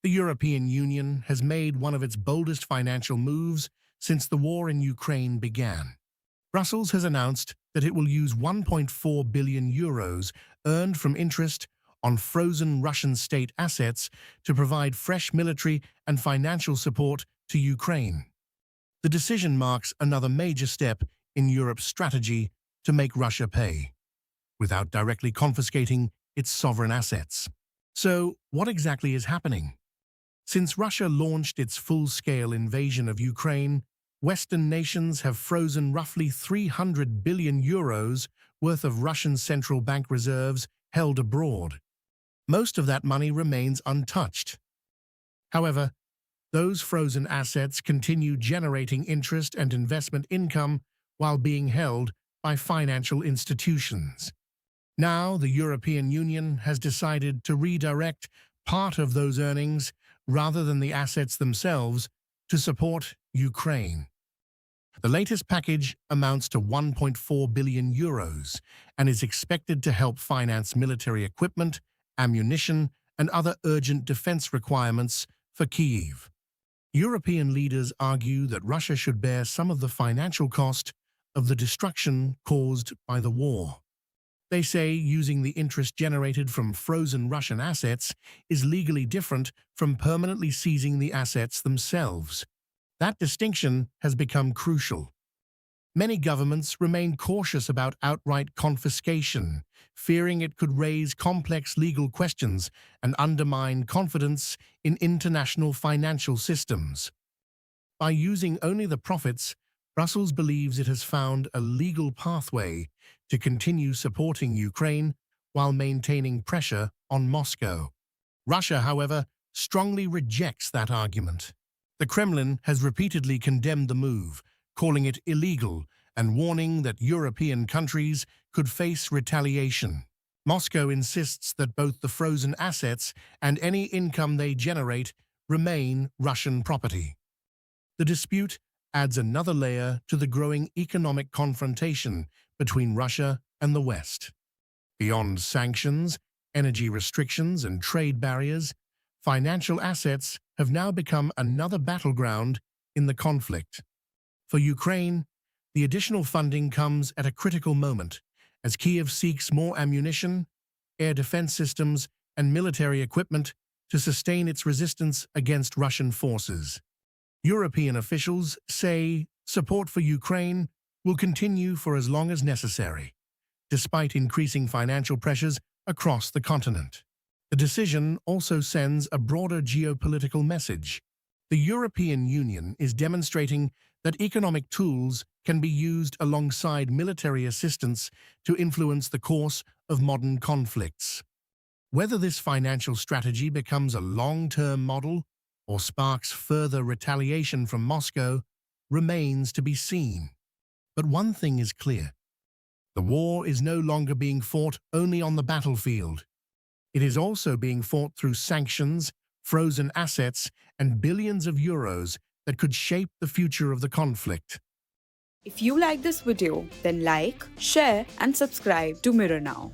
The European Union has made one of its boldest financial moves since the war in Ukraine began. Brussels has announced that it will use 1.4 billion euros earned from interest on frozen Russian state assets to provide fresh military and financial support to Ukraine. The decision marks another major step in Europe's strategy to make Russia pay, without directly confiscating its sovereign assets. So, what exactly is happening? Since Russia launched its full-scale invasion of Ukraine, Western nations have frozen roughly 300 billion euros worth of Russian central bank reserves held abroad. Most of that money remains untouched. However, those frozen assets continue generating interest and investment income while being held by financial institutions. Now, the European Union has decided to redirect part of those earnings, rather than the assets themselves, to support Ukraine. The latest package amounts to 1.4 billion euros and is expected to help finance military equipment, ammunition, and other urgent defense requirements for Kyiv. European leaders argue that Russia should bear some of the financial cost of the destruction caused by the war. They say using the interest generated from frozen Russian assets is legally different from permanently seizing the assets themselves. That distinction has become crucial. Many governments remain cautious about outright confiscation, fearing it could raise complex legal questions and undermine confidence in international financial systems. By using only the profits, Brussels believes it has found a legal pathway to continue supporting Ukraine while maintaining pressure on Moscow. Russia, however, strongly rejects that argument. The Kremlin has repeatedly condemned the move, calling it illegal and warning that European countries could face retaliation. Moscow insists that both the frozen assets and any income they generate remain Russian property. The dispute adds another layer to the growing economic confrontation between Russia and the West. Beyond sanctions, energy restrictions, and trade barriers, financial assets have now become another battleground in the conflict. For Ukraine, the additional funding comes at a critical moment as Kyiv seeks more ammunition, air defense systems, and military equipment to sustain its resistance against Russian forces. European officials say support for Ukraine will continue for as long as necessary, despite increasing financial pressures across the continent. The decision also sends a broader geopolitical message. The European Union is demonstrating that economic tools can be used alongside military assistance to influence the course of modern conflicts. Whether this financial strategy becomes a long-term model or sparks further retaliation from Moscow remains to be seen. But one thing is clear. The war is no longer being fought only on the battlefield. It is also being fought through sanctions, frozen assets, and billions of euros that could shape the future of the conflict. If you like this video, then like, share, and subscribe to Mirror Now.